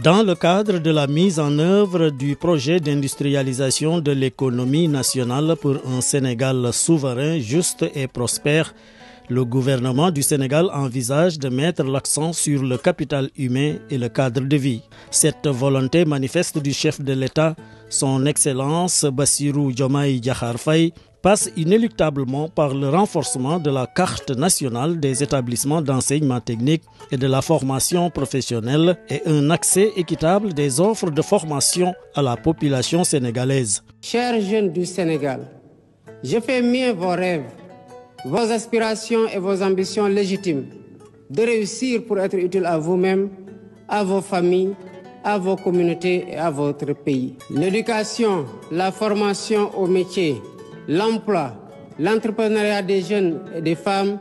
Dans le cadre de la mise en œuvre du projet d'industrialisation de l'économie nationale pour un Sénégal souverain, juste et prospère, le gouvernement du Sénégal envisage de mettre l'accent sur le capital humain et le cadre de vie. Cette volonté manifeste du chef de l'État, son Excellence Bassirou Diomaye Diakhar Faye, passe inéluctablement par le renforcement de la carte nationale des établissements d'enseignement technique et de la formation professionnelle et un accès équitable des offres de formation à la population sénégalaise. Chers jeunes du Sénégal, je fais mien vos rêves, vos aspirations et vos ambitions légitimes de réussir pour être utile à vous-même, à vos familles, à vos communautés et à votre pays. L'éducation, la formation au métier, l'emploi, l'entrepreneuriat des jeunes et des femmes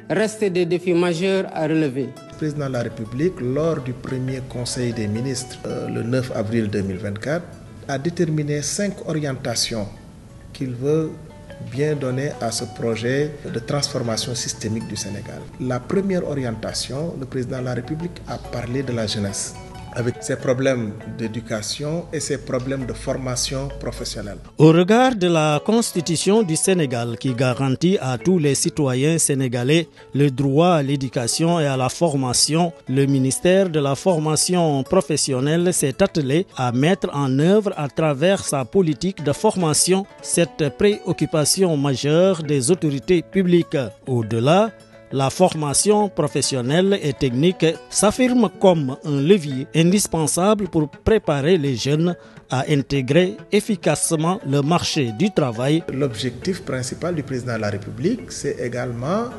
restent des défis majeurs à relever. Le président de la République, lors du premier Conseil des ministres, le 9 avril 2024, a déterminé 5 orientations qu'il veut bien donner à ce projet de transformation systémique du Sénégal. La première orientation, le président de la République a parlé de la jeunesse, avec ses problèmes d'éducation et ses problèmes de formation professionnelle. Au regard de la Constitution du Sénégal qui garantit à tous les citoyens sénégalais le droit à l'éducation et à la formation, le ministère de la formation professionnelle s'est attelé à mettre en œuvre à travers sa politique de formation cette préoccupation majeure des autorités publiques. Au-delà, la formation professionnelle et technique s'affirme comme un levier indispensable pour préparer les jeunes à intégrer efficacement le marché du travail. L'objectif principal du président de la République, c'est également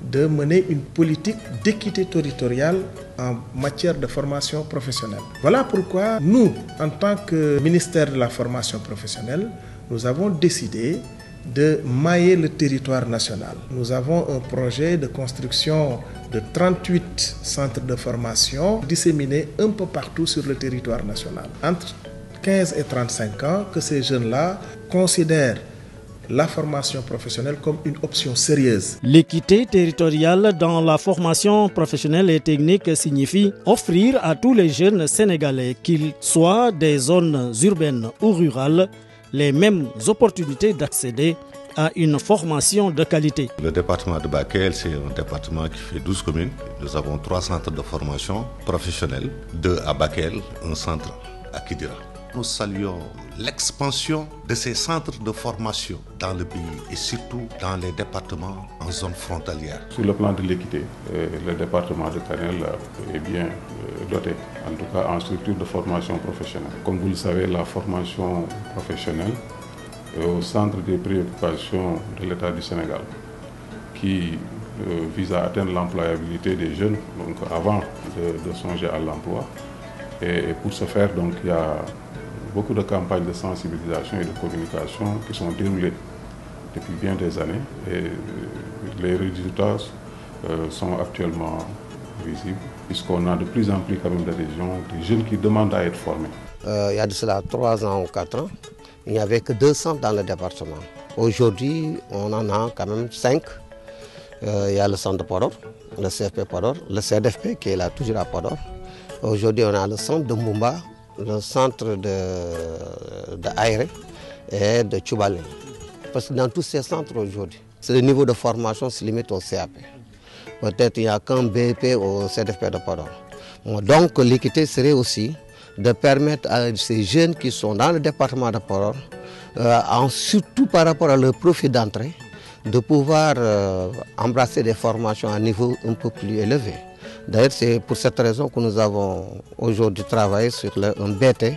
de mener une politique d'équité territoriale en matière de formation professionnelle. Voilà pourquoi nous, en tant que ministère de la formation professionnelle, nous avons décidé de mailler le territoire national. Nous avons un projet de construction de 38 centres de formation disséminés un peu partout sur le territoire national. Entre 15 et 35 ans, que ces jeunes-là considèrent la formation professionnelle comme une option sérieuse. L'équité territoriale dans la formation professionnelle et technique signifie offrir à tous les jeunes Sénégalais, qu'ils soient des zones urbaines ou rurales, les mêmes opportunités d'accéder à une formation de qualité. Le département de Bakel, c'est un département qui fait 12 communes. Nous avons 3 centres de formation professionnelle, 2 à Bakel, un centre à Kidira. Nous saluons l'expansion de ces centres de formation dans le pays et surtout dans les départements en zone frontalière. Sur le plan de l'équité, le département de Kanel est bien doté, en tout cas en structure de formation professionnelle. Comme vous le savez, la formation professionnelle est au centre des préoccupations de l'État du Sénégal, qui vise à atteindre l'employabilité des jeunes, donc avant de songer à l'emploi. Et pour ce faire, donc, il y a beaucoup de campagnes de sensibilisation et de communication qui sont déroulées depuis bien des années et les résultats sont actuellement visibles puisqu'on a de plus en plus quand même d'adhésions, des jeunes qui demandent à être formés. Il y a de cela 3 ans ou 4 ans, il n'y avait que 2 centres dans le département. Aujourd'hui, on en a quand même 5. Il y a le centre de Podor, le CFP Podor, le CDFP qui est là toujours à Podor. Aujourd'hui, on a le centre de Mumba, le centre de Aéré et de Tchoubalé. Parce que dans tous ces centres aujourd'hui, le niveau de formation se limite au CAP. Peut-être il n'y a qu'un BEP au CDFP de Podor. Donc l'équité serait aussi de permettre à ces jeunes qui sont dans le département de Podor, surtout par rapport à leur profil d'entrée, de pouvoir embrasser des formations à un niveau un peu plus élevé. D'ailleurs, c'est pour cette raison que nous avons aujourd'hui travaillé sur un BT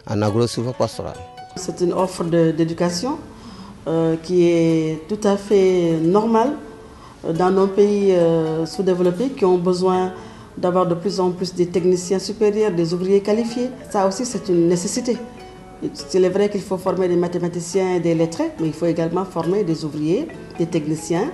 en agro-silvopastoral. C'est une offre d'éducation qui est tout à fait normale dans nos pays sous-développés qui ont besoin d'avoir de plus en plus des techniciens supérieurs, des ouvriers qualifiés. Ça aussi, c'est une nécessité. C'est vrai qu'il faut former des mathématiciens et des lettrés, mais il faut également former des ouvriers, des techniciens,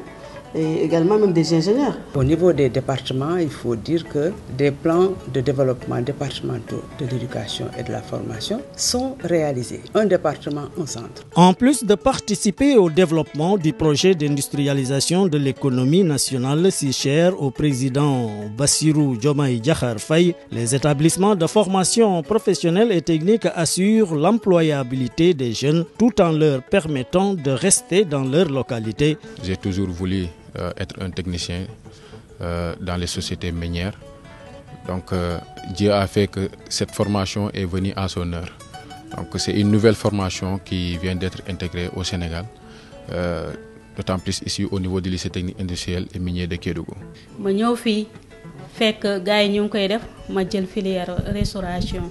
et également même des ingénieurs. Au niveau des départements, il faut dire que des plans de développement départementaux de l'éducation et de la formation sont réalisés. Un département, un centre. En plus de participer au développement du projet d'industrialisation de l'économie nationale si cher au président Bassirou Diomaye Diakhar Faye, les établissements de formation professionnelle et technique assurent l'employabilité des jeunes tout en leur permettant de rester dans leur localité. J'ai toujours voulu être un technicien dans les sociétés minières. Donc Dieu a fait que cette formation est venue à son heure. Donc c'est une nouvelle formation qui vient d'être intégrée au Sénégal, d'autant plus ici au niveau du lycée technique industriel et minier de Kédougou.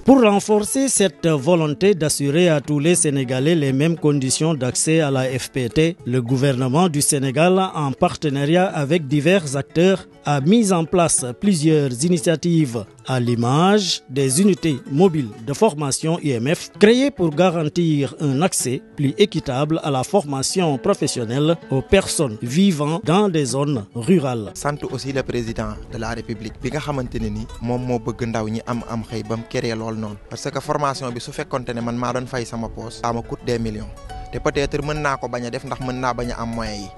Pour renforcer cette volonté d'assurer à tous les Sénégalais les mêmes conditions d'accès à la FPT, le gouvernement du Sénégal, en partenariat avec divers acteurs, a mis en place plusieurs initiatives à l'image des unités mobiles de formation IMF créées pour garantir un accès plus équitable à la formation professionnelle aux personnes vivant dans des zones rurales. Sant aussi le président de la République bi nga xamanteni ni mom mo bëgg ndaw ñi am xey bam créé lool non parce que formation bi su fekkonté né man ma doon fay sama poste ça me coûte des millions té peut-être mën na ko baña def ndax mën na baña am moyens yi.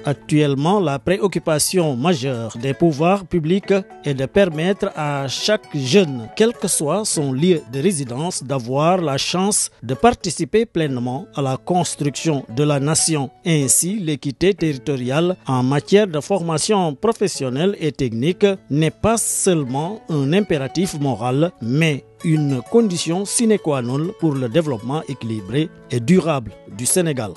Actuellement, la préoccupation majeure des pouvoirs publics est de permettre à chaque jeune, quel que soit son lieu de résidence, d'avoir la chance de participer pleinement à la construction de la nation. Ainsi, l'équité territoriale en matière de formation professionnelle et technique n'est pas seulement un impératif moral, mais une condition sine qua non pour le développement équilibré et durable du Sénégal.